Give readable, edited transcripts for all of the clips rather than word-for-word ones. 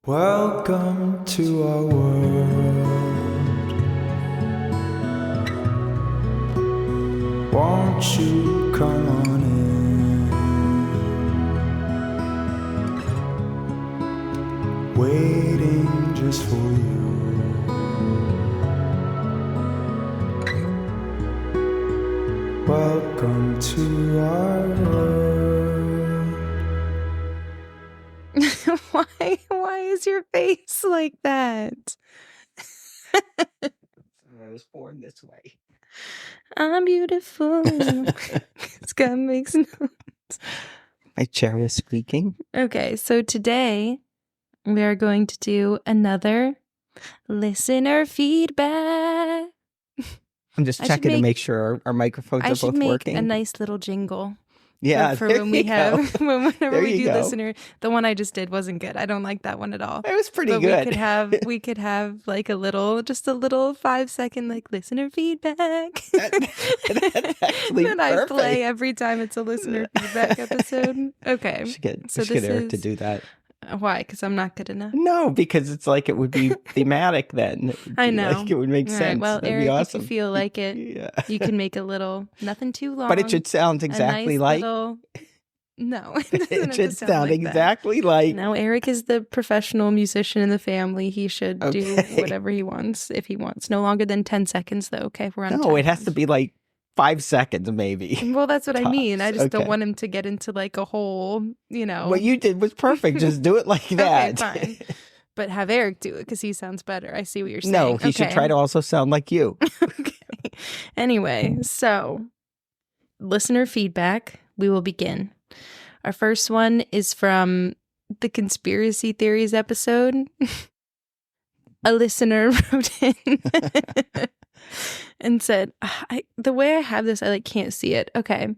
Welcome to our world. Won't you come on in? Waiting just for you. Welcome to our world. Why is your face like that? I was born this way. I'm beautiful. It's gonna make some noise. My chair is squeaking. Okay, so today we are going to do another listener feedback. I'm just checking to make sure our microphones are both working. I should make a nice little jingle. Yeah, for when we have whenever we do listener. The one I just did wasn't good. I don't like that one at all. It was pretty good. We could have like a little 5-second like listener feedback. That's actually that I play every time it's a listener feedback episode. Okay, we should get Eric to do that. Why? Because I'm not good enough? No, because it's like it would be thematic then. I know. Like it would make sense. Right, well, that'd Eric, be awesome. if you feel like it, you can make a little, nothing too long. But it should sound exactly like... No, it should sound like exactly like... No, Eric is the professional musician in the family. He should do whatever he wants, if he wants. No longer than 10 seconds, though, okay? We're on No, it has to be like 5 seconds, maybe. Well, that's what I mean. I just don't want him to get into like a whole, What you did was perfect. Just do it like that. Okay, fine. But have Eric do it because he sounds better. I see what you're saying. No, he should try to also sound like you. Okay. Anyway, so listener feedback. We will begin. Our first one is from the conspiracy theories episode. A listener wrote in and said, the way I have this, I can't see it. Okay.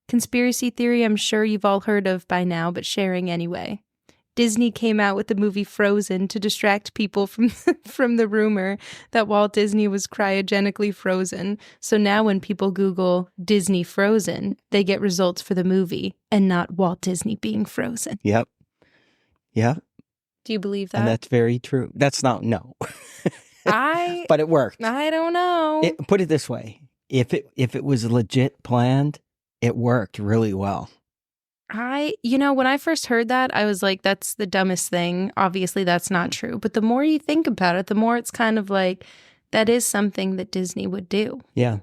Conspiracy theory I'm sure you've all heard of by now, but sharing anyway. Disney came out with the movie Frozen to distract people from the rumor that Walt Disney was cryogenically frozen. So now when people Google Disney Frozen, they get results for the movie and not Walt Disney being frozen. Yep. Do you believe that? And that's very true. That's not, no. But it worked. I don't know. Put it this way. If it was legit planned, it worked really well. When I first heard that, I was like, that's the dumbest thing. Obviously, that's not true. But the more you think about it, the more it's kind of like, that is something that Disney would do. Yeah.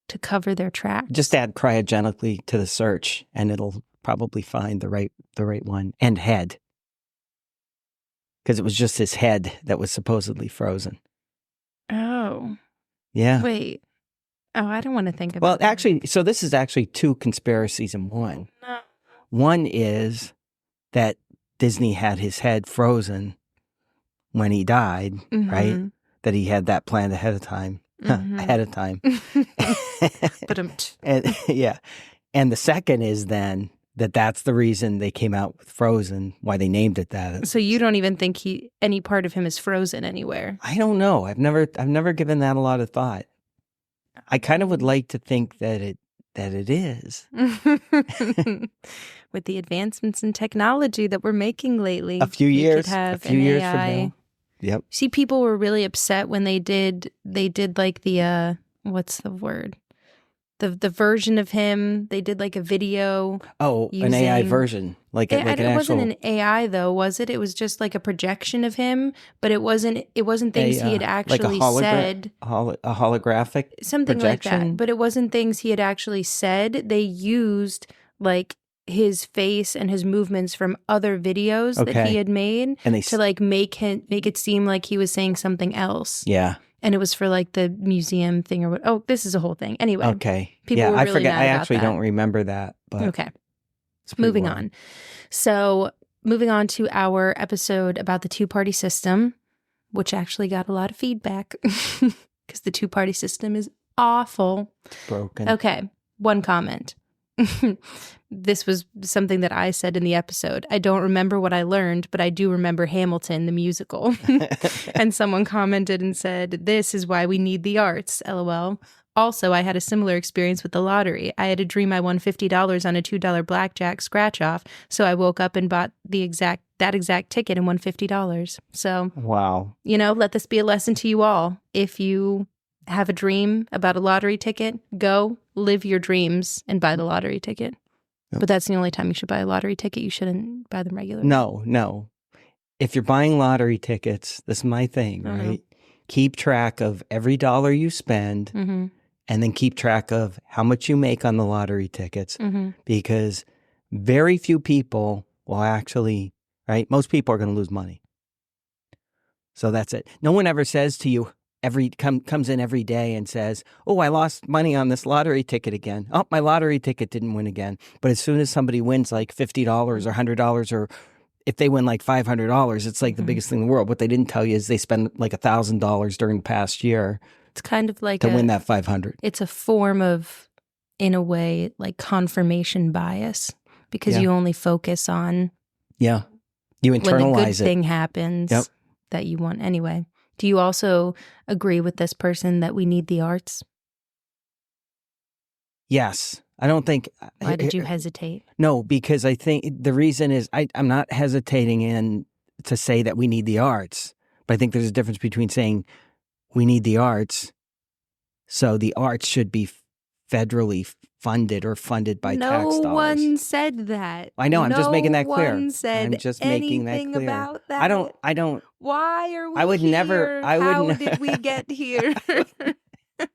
To cover their tracks. Just add cryogenically to the search, and it'll probably find the right one. And head. Because it was just his head that was supposedly frozen. Oh. Yeah. Wait. Oh, I don't want to think about that. Well, actually, so this is actually two conspiracies in one. No. One is that Disney had his head frozen when he died, right? That he had that planned ahead of time. Ahead of time. And the second is then that's the reason they came out with Frozen, why they named it that. So you don't even think any part of him is frozen anywhere? I don't know. I've never given that a lot of thought. I kind of would like to think that it is. With the advancements in technology that we're making lately. A few years from now. Yep. See, people were really upset when they did like the what's the word? The version of him, they did like a video. Oh, an AI version. Like an actual... It wasn't an AI though, was it? It was just like a projection of him, but it wasn't things he had actually said. A holographic something projection? Like that. But it wasn't things he had actually said. They used like his face and his movements from other videos that he had made and to like make it seem like he was saying something else. Yeah. And it was for like the museum thing or what? Oh, this is a whole thing. Anyway. Okay. People were really forget. mad I about actually that. don't remember that. But okay. Moving on. So moving on to our episode about the two-party system, which actually got a lot of feedback because the two-party system is awful. Broken. Okay. One comment. This was something that I said in the episode. I don't remember what I learned, but I do remember Hamilton, the musical. And someone commented and said, "This is why we need the arts, LOL. Also, I had a similar experience with the lottery. I had a dream I won $50 on a $2 blackjack scratch off, so I woke up and bought that exact ticket and won $50. So, Wow. let this be a lesson to you all. If you have a dream about a lottery ticket, go live your dreams and buy the lottery ticket. Yep. But that's the only time you should buy a lottery ticket. You shouldn't buy them regularly. No. If you're buying lottery tickets, this is my thing, right? Keep track of every dollar you spend, and then keep track of how much you make on the lottery tickets, because very few people will actually, right? Most people are going to lose money. So that's it. No one ever says to you, comes in every day and says, oh, I lost money on this lottery ticket again. Oh, my lottery ticket didn't win again. But as soon as somebody wins like $50 or $100, or if they win like $500, it's like the biggest thing in the world. What they didn't tell you is they spent like $1,000 during the past year. It's kind of like to win that 500. It's a form of, in a way, like confirmation bias, because you only focus on you internalize when the good it. thing happens that you want anyway. Do you also agree with this person that we need the arts? Yes. I don't think... Why did you hesitate? No, because I think the reason is I'm not hesitating to say that we need the arts, but I think there's a difference between saying we need the arts, so the arts should be federally funded or funded by tax dollars. No one said that. I know. I'm just making that clear. No one said I'm just making that anything clear. about that. I don't. Why are we I would here? never. How did we get here?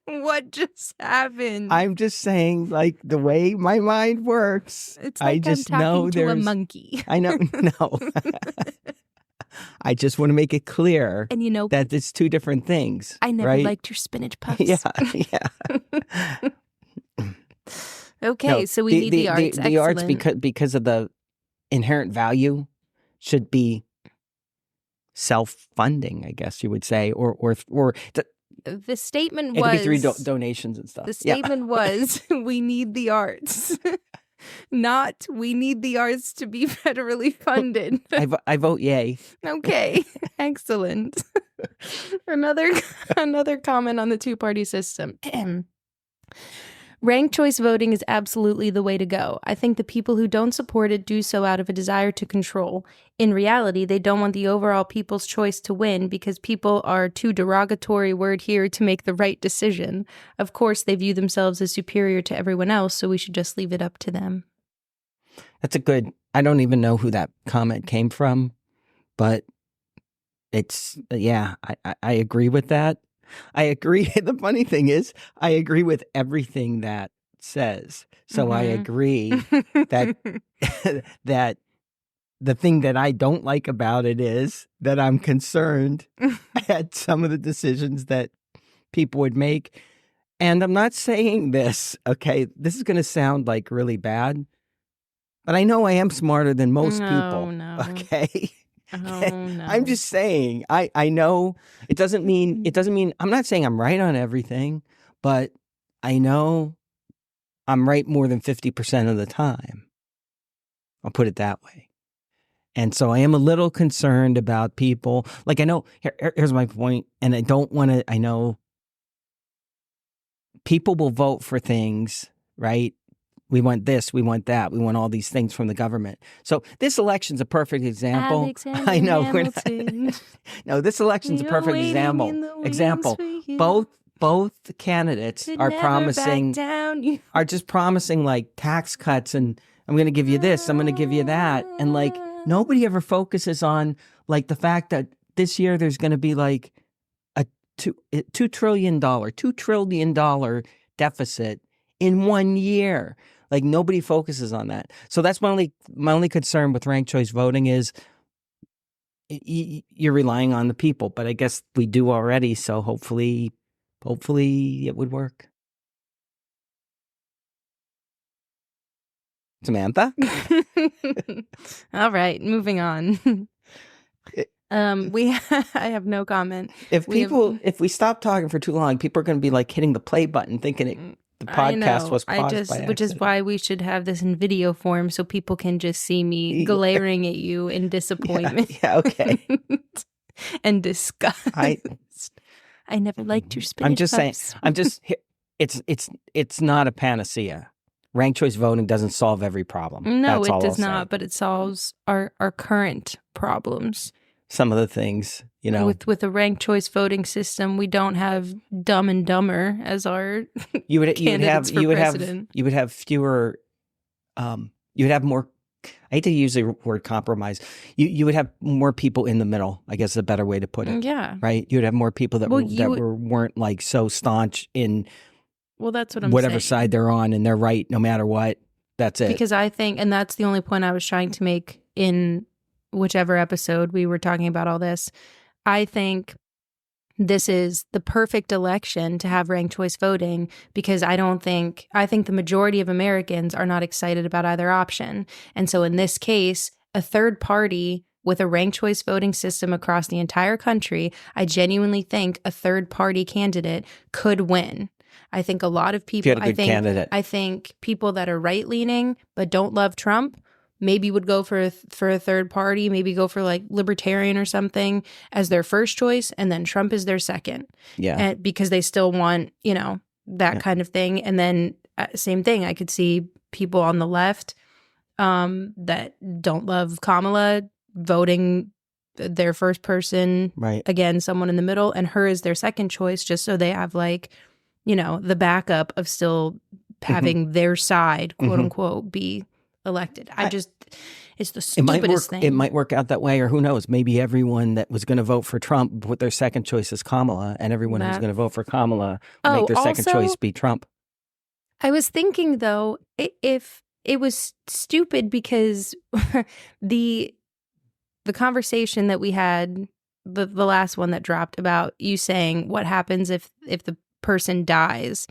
What just happened? I'm just saying, like, the way my mind works. It's like I just I'm talking know to a monkey. I know. No. I just want to make it clear and that it's two different things. I never right? liked your spinach puffs. Yeah. Okay, No, so we need the arts. The arts, because of the inherent value, should be self-funding, I guess you would say, or the statement it was could be through donations and stuff. The statement was we need the arts, not we need the arts to be federally funded. I vote yay. Okay, excellent. Another comment on the two-party system. Ranked choice voting is absolutely the way to go. I think the people who don't support it do so out of a desire to control. In reality, they don't want the overall people's choice to win because people are too derogatory word here to make the right decision. Of course, they view themselves as superior to everyone else, so we should just leave it up to them. That's I don't even know who that comment came from, but it's, I agree with that. I agree. The funny thing is, I agree with everything that says. So I agree that that the thing that I don't like about it is that I'm concerned at some of the decisions that people would make. And I'm not saying this, okay, this is going to sound like really bad, but I know I am smarter than most people. No. Okay. Oh, no. I'm just saying, I know it doesn't mean, I'm not saying I'm right on everything, but I know I'm right more than 50% of the time. I'll put it that way. And so I am a little concerned about people. Like, I know, here's my point, and I don't want to, I know people will vote for things, right? We want this, we want that, we want all these things from the government. So this election's a perfect example. Alexander I know. No, this election's a perfect example. Both candidates are promising, are just promising like tax cuts and I'm going to give you this, I'm going to give you that. And like nobody ever focuses on like the fact that this year there's going to be like a $2 trillion deficit in 1 year. Like nobody focuses on that. So that's my only concern with ranked choice voting is you're relying on the people, but I guess we do already. So hopefully it would work. Samantha? All right, moving on. I have no comment. If we stop talking for too long, people are going to be like hitting the play button thinking the podcast was paused by accident. Which is why we should have this in video form so people can just see me glaring at you in disappointment. Yeah, okay. And disgust. I never liked your spinach puffs. it's not a panacea. Ranked choice voting doesn't solve every problem. No, That's it all does I'll not, say. but it solves our current problems. Some of the things, you know, With a ranked choice voting system, we don't have Dumb and Dumber as our candidates for president. You would have fewer. You would have more. I hate to use the word compromise. You would have more people in the middle, I guess is a better way to put it. Yeah. Right? You would have more people that weren't like so staunch in Well, that's what I'm whatever saying. side they're on, and they're right no matter what. That's it. Because I think, and that's the only point I was trying to make in whichever episode we were talking about all this. I think this is the perfect election to have ranked choice voting because I think the majority of Americans are not excited about either option. And so in this case, a third party with a ranked choice voting system across the entire country, I genuinely think a third party candidate could win. I think a lot of people, I think people that are right leaning but don't love Trump maybe would go for a third party, maybe go for like libertarian or something as their first choice, and then Trump is their second. Yeah. And because they still want, that kind of thing. And then same thing, I could see people on the left that don't love Kamala voting their first person, right. Again, someone in the middle, and her is their second choice, just so they have like, the backup of still having their side, quote unquote, be elected. It's the stupidest thing. It might work out that way, or who knows? Maybe everyone that was going to vote for Trump put their second choice as Kamala, and everyone who's going to vote for Kamala make their second choice be Trump. I was thinking though, if it was stupid because the conversation that we had, the last one that dropped about you saying what happens if the person dies,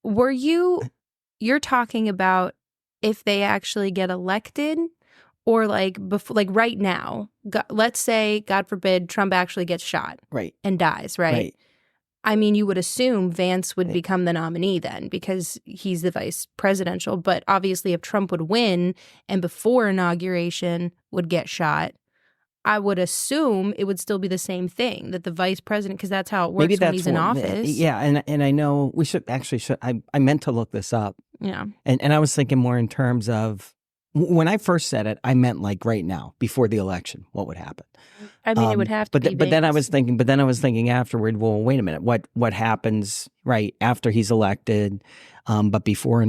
you're talking about if they actually get elected, or like before, like right now, let's say, God forbid, Trump actually gets shot, right, and dies, right? I mean, you would assume Vance would become the nominee then because he's the vice presidential. But obviously, if Trump would win and before inauguration would get shot, I would assume it would still be the same thing, that the vice president, because that's how it works when he's in office. Yeah, and I know we should. I meant to look this up. Yeah. And I was thinking more in terms of, when I first said it, I meant like right now, before the election, what would happen? I mean, it would have to be. But then I was thinking afterward, well, wait a minute, what happens right after he's elected, but before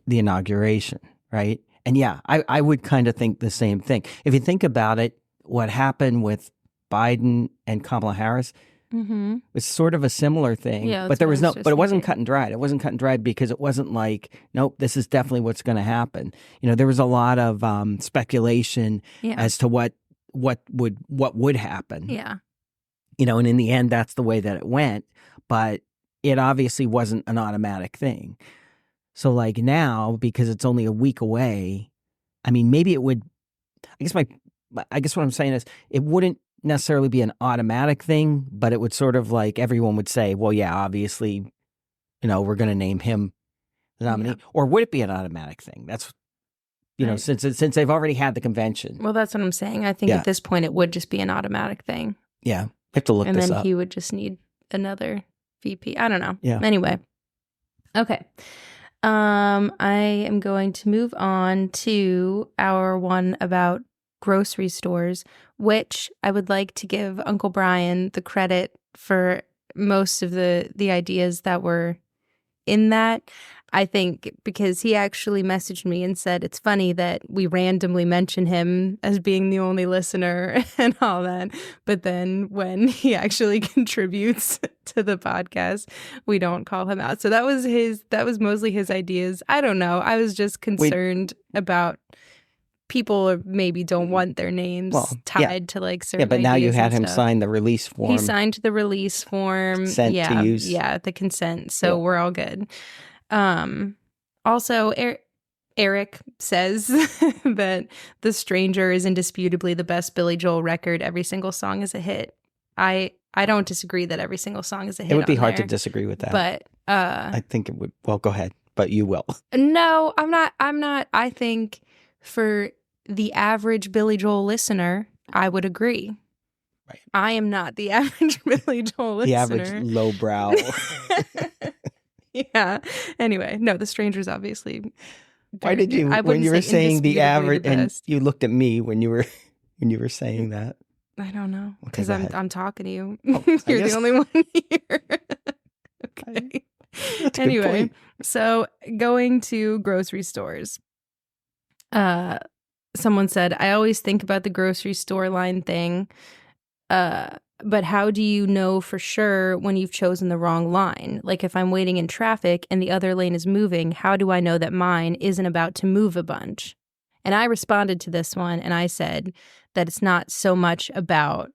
the inauguration, right? And yeah, I would kind of think the same thing. If you think about it, what happened with Biden and Kamala Harris was sort of a similar thing, but there was but it wasn't cut and dried. It wasn't cut and dried because it wasn't like, nope, this is definitely what's going to happen. There was a lot of speculation as to what would happen. Yeah. And in the end, that's the way that it went. But it obviously wasn't an automatic thing. So like now, because it's only a week away, I mean, maybe it would. I guess what I'm saying is it wouldn't necessarily be an automatic thing, but it would sort of like everyone would say, well, yeah, obviously, we're going to name him the nominee. Yeah. Or would it be an automatic thing? That's, since they've already had the convention. Well, that's what I'm saying. I think at this point it would just be an automatic thing. Yeah. I have to look this up. And then he would just need another VP. I don't know. Yeah. Anyway. Okay. I am going to move on to our one about grocery stores, which I would like to give Uncle Brian the credit for most of the ideas that were in that. I think because he actually messaged me and said it's funny that we randomly mention him as being the only listener and all that, but then when he actually contributes to the podcast, we don't call him out. So that was mostly his ideas. I don't know. I was just concerned about people maybe don't want their names tied to like certain. Yeah, but now you had him stuff. sign the release form. He signed the release form. Consent to use. Yeah, the consent. So we're all good. Also, Eric says that The Stranger is indisputably the best Billy Joel record. Every single song is a hit. I don't disagree that every single song is a hit. It would be hard to disagree with that. But I think it would. Well, go ahead, but you will. No, I'm not. I think for the average Billy Joel listener, I would agree. Right. I am not the average Billy Joel listener. The average lowbrow. Yeah. Anyway, no, The Stranger's obviously. Why did you, I when wouldn't you were say saying the indisputably average, and best. you looked at me when you were saying that? I don't know, Okay, because go I'm ahead. talking to you. Oh, I You're guess- the only one here. Okay. That's a good Anyway, point. so going to grocery stores. Someone said, I always think about the grocery store line thing. But how do you know for sure when you've chosen the wrong line? Like if I'm waiting in traffic and the other lane is moving, how do I know that mine isn't about to move a bunch? And I responded to this one and I said that it's not so much about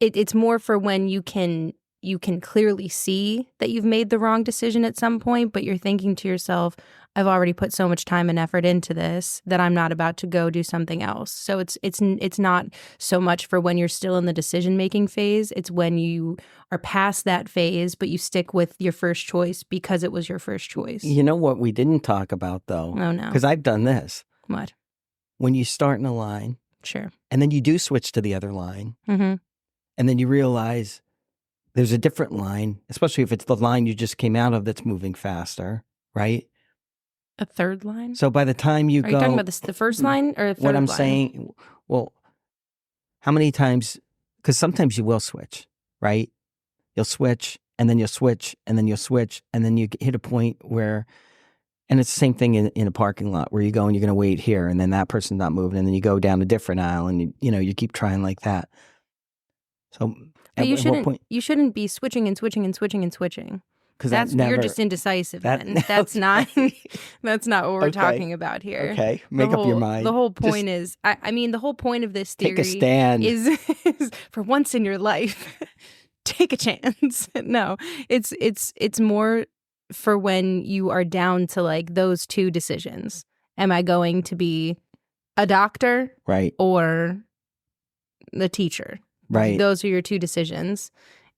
it's more for when you can clearly see that you've made the wrong decision at some point, but you're thinking to yourself, I've already put so much time and effort into this that I'm not about to go do something else. So it's not so much for when you're still in the decision-making phase. It's when you are past that phase, but you stick with your first choice because it was your first choice. You know what we didn't talk about, though? Oh, no. Because I've done this. What? When you start in a line, Sure. and then you do switch to the other line, Mm-hmm. and then you realize there's a different line, especially if it's the line you just came out of that's moving faster, right? A third line? So by the time you Are go... you talking about the first line or the third What I'm line? saying, well, how many times... Because sometimes you will switch, right? You'll switch, and then you'll switch, and then you'll switch, and then you hit a point where... And it's the same thing in a parking lot where you go and you're going to wait here, and then that person's not moving, and then you go down a different aisle, and you keep trying like that. So But at what point... you shouldn't be switching and switching and switching and switching. Because you're just indecisive. Then that's not that's not what we're Okay. talking about here. Okay, make up your mind. The whole point is, I mean, the whole point of this theory Take a stand. is for once in your life, take a chance. No, it's more for when you are down to like those two decisions. Am I going to be a doctor, Right? or the teacher? Right. Those are your two decisions.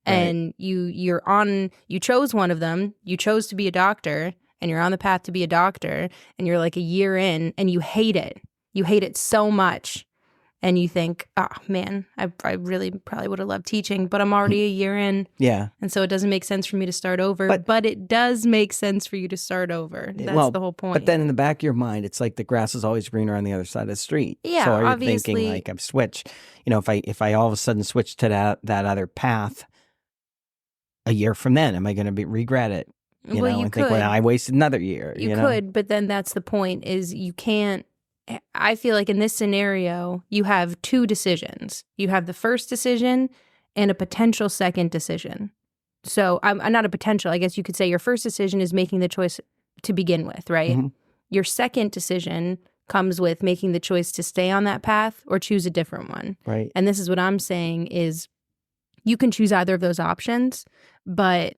Right. And you chose one of them. You chose to be a doctor, and you're on the path to be a doctor, and you're like a year in and you hate it. You hate it so much. And you think, oh man, I really probably would have loved teaching, but I'm already a year in. Yeah. And so it doesn't make sense for me to start over. But it does make sense for you to start over. That's the whole point. But then in the back of your mind, it's like the grass is always greener on the other side of the street. Yeah, so are you obviously. thinking like I've switched? If I all of a sudden switch to that other path a year from then, am I going to regret it? You and could. think, well, I wasted another year. You could, but then that's the point is you can't. I feel like in this scenario, you have two decisions. You have the first decision and a potential second decision. So I'm not a potential. I guess you could say your first decision is making the choice to begin with, right? Mm-hmm. Your second decision comes with making the choice to stay on that path or choose a different one. Right. And this is what I'm saying is you can choose either of those options, but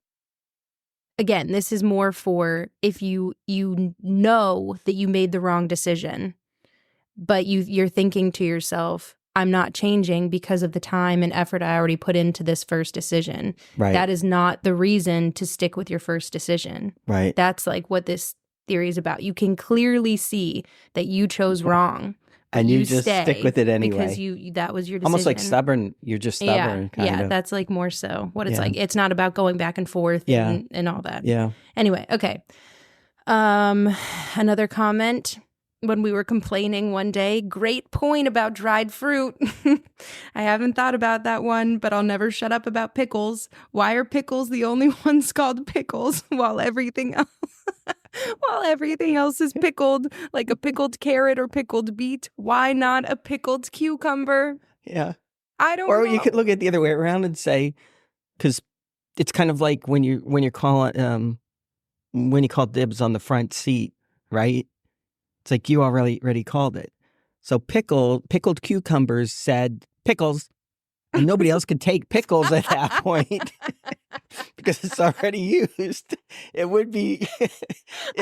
again, this is more for if you know that you made the wrong decision, but you're thinking to yourself, I'm not changing because of the time and effort I already put into this first decision. Right. That is not the reason to stick with your first decision. Right. That's like what this theory is about. You can clearly see that you chose wrong. And you just stay stick with it anyway. Because that was your decision. Almost like stubborn. You're just stubborn. Yeah, kind of. that's like more so what it's like. It's not about going back and forth and all that. Yeah. Anyway, okay. Another comment. When we were complaining one day, great point about dried fruit. I haven't thought about that one, but I'll never shut up about pickles. Why are pickles the only ones called pickles while everything else is pickled, like a pickled carrot or pickled beet? Why not a pickled cucumber? Yeah. I don't know. Or you could look at the other way around and say, because it's kind of like when you call dibs on the front seat, right? It's like you already called it. So pickled cucumbers said pickles, and nobody else could take pickles at that point because it's already used. It would be. I'm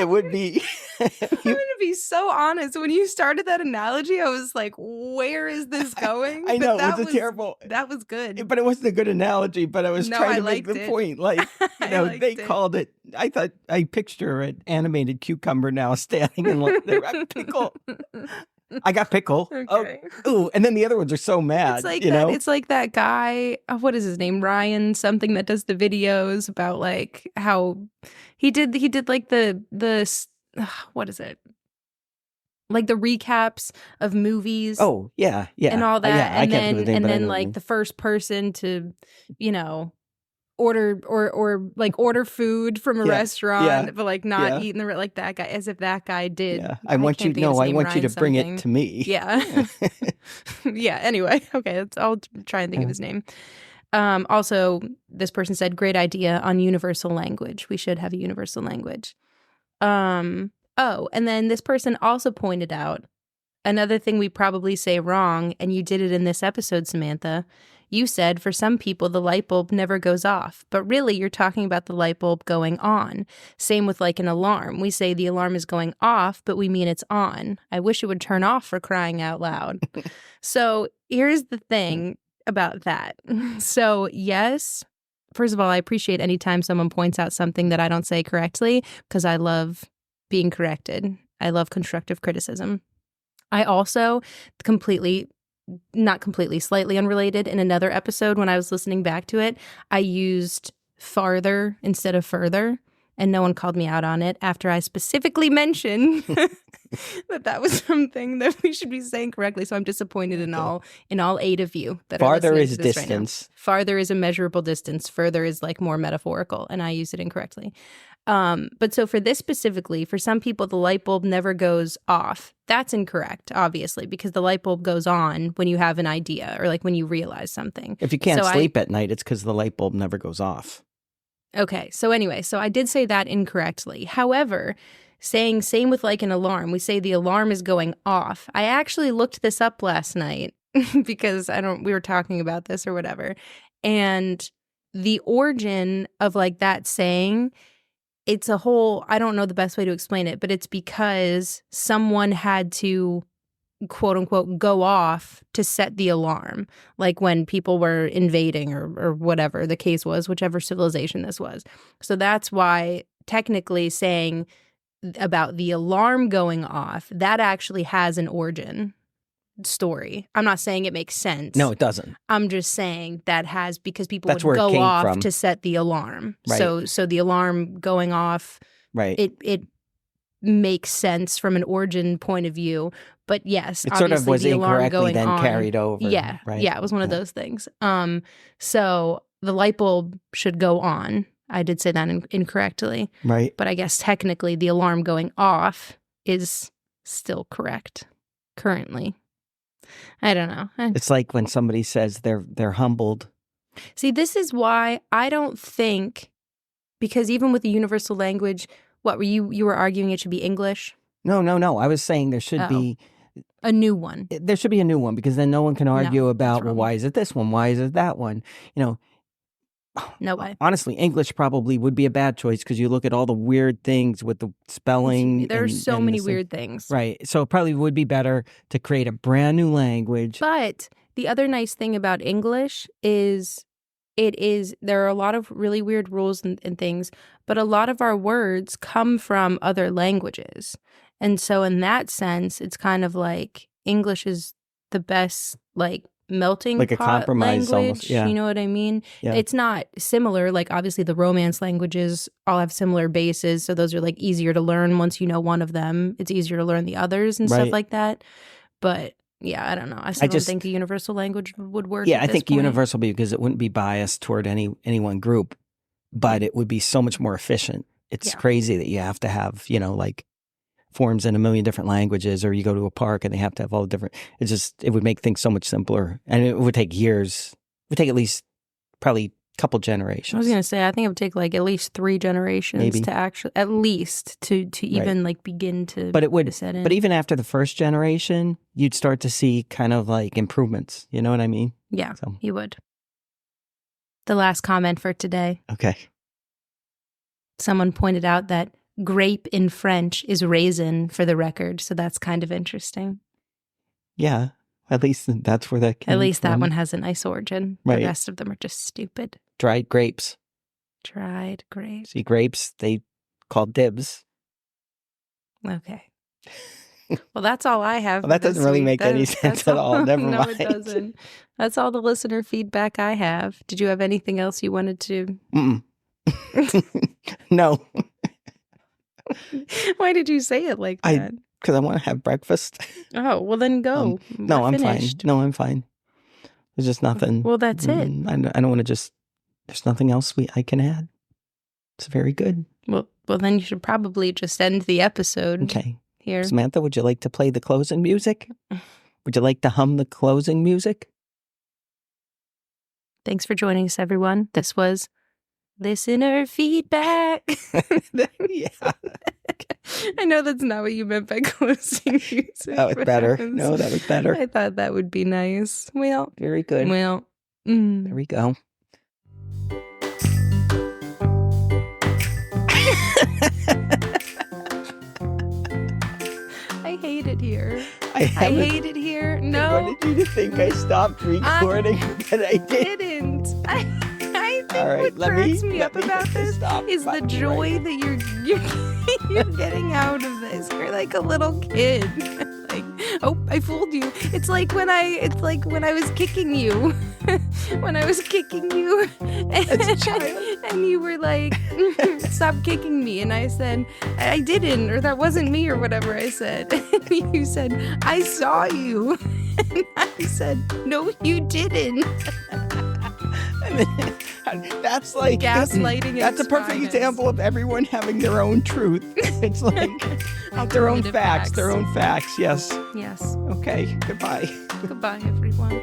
going to be so honest. When you started that analogy, I was like, where is this going? I know, but it was terrible. That was good. But it wasn't a good analogy, but I was trying to make the liked it. point. Like, they called it. I picture an animated cucumber now standing in like a pickle. I got pickle. Okay. Oh, ooh, and then the other ones are so mad. It's like you that. know? It's like that guy. What is his name? Ryan something that does the videos about like how he did like what is it? Like the recaps of movies. Oh, yeah. And all that. Yeah, I can't think of the name, and but I then know what you like mean. the first person to, you know, order or like order food from a restaurant, but like not eat in the like that guy, as if that guy did. Yeah, I want you to bring it to me. Yeah. Yeah. Anyway, okay, I'll try and think of his name. Also, this person said, "Great idea on universal language. We should have a universal language." Oh, and then this person also pointed out another thing we probably say wrong, and you did it in this episode, Samantha. You said, for some people, the light bulb never goes off. But really, you're talking about the light bulb going on. Same with like an alarm. We say the alarm is going off, but we mean it's on. I wish it would turn off, for crying out loud. So here's the thing about that. So yes, first of all, I appreciate any time someone points out something that I don't say correctly, because I love being corrected. I love constructive criticism. I also slightly unrelated, in another episode when I was listening back to it, I used farther instead of further, and no one called me out on it after I specifically mentioned that was something that we should be saying correctly. So I'm disappointed in all 8 of you that farther are listening is to this distance. Right now. Farther is a measurable distance. Further is like more metaphorical, and I use it incorrectly. But so for this specifically, for some people, the light bulb never goes off. That's incorrect, obviously, because the light bulb goes on when you have an idea or like when you realize something. If you can't sleep at night, it's because the light bulb never goes off. Okay. So anyway, so I did say that incorrectly. However, saying same with like an alarm, we say the alarm is going off. I actually looked this up last night because we were talking about this or whatever. And the origin of like that saying, it's a whole, I don't know the best way to explain it, but it's because someone had to, quote unquote, go off to set the alarm, like when people were invading or whatever the case was, whichever civilization this was. So that's why technically saying about the alarm going off, that actually has an origin story. I'm not saying it makes sense. No, it doesn't. I'm just saying that has, because people That's would where it go came off from. to set the alarm. Right. So the alarm going off, right. It makes sense from an origin point of view. But yes, it obviously sort of was the alarm incorrectly going then on, carried over. Yeah. Right? Yeah, it was one of those things. So the light bulb should go on. I did say that incorrectly. Right. But I guess technically the alarm going off is still correct currently. I don't know. It's like when somebody says they're humbled. See, this is why I don't think, because even with the universal language, what were you were arguing it should be English? No. I was saying there should be a new one. There should be a new one, because then no one can argue about, well, why is it this one? Why is it that one? No way. Honestly, English probably would be a bad choice, because you look at all the weird things with the spelling. There's so many weird things. Right. So it probably would be better to create a brand new language. But the other nice thing about English is there are a lot of really weird rules and things, but a lot of our words come from other languages. And so in that sense, it's kind of like English is the best, like, melting like a pot compromise language, almost. Yeah. You know what I mean? Yeah. It's not similar. Like, obviously the Romance languages all have similar bases, so those are like easier to learn once you know one of them. It's easier to learn the others and stuff like that. But yeah, I don't know. I don't think a universal language would work. Yeah, I think universal, because it wouldn't be biased toward any one group, but it would be so much more efficient. It's crazy that you have to have, like forms in a million different languages, or you go to a park and they have to have all the different. It would make things so much simpler, and it would take years. It would take at least probably a couple generations. I was going to say, I think it would take like at least 3 generations to actually, at least to even like begin to. But it would. To set in. But even after the first generation, you'd start to see kind of like improvements. You know what I mean? Yeah, you would. The last comment for today. Okay. Someone pointed out that grape in French is raisin, for the record, so that's kind of interesting. Yeah, at least that's where that came from. At least that one has a nice origin. Right. The rest of them are just stupid. Dried grapes. Dried grapes. See, grapes, they call dibs. Okay. Well, that's all I have. Well, that for this doesn't really week. make any sense at all. Never no, mind. it doesn't. That's all the listener feedback I have. Did you have anything else you wanted to? Mm-mm. No, Why did you say it like that? because I want to have breakfast. Oh, well then go. No, We're I'm finished. fine. No, I'm fine. There's just nothing. Well, that's it. I don't want to just. There's nothing else I can add. It's very good. Well, then you should probably just end the episode Okay. here. Samantha, would you like to play the closing music? Would you like to hum the closing music? Thanks for joining us, everyone. This was listener feedback. Yeah. I know that's not what you meant by closing music. That was but better. No, that was better. I thought that would be nice. Well, Very good. well. There we go. I hate it here. I hate it here. I No, wanted you to think I stopped recording, but I did. didn't. I think All right, what let cracks me- me let up me about hit the this stop is the button joy right. that you're getting out of this. You're like a little kid. Like, oh, I fooled you. It's like when I was kicking you. When I was kicking you. As a child. And you were like, stop kicking me. And I said, I didn't, or that wasn't me, or whatever I said. And you said, I saw you. And I said, no, you didn't. That's like Gaslighting. That's a perfect example of everyone having their own truth. It's like their own Alternative facts, their own facts. Yes. Yes. Okay. Goodbye. Goodbye, everyone.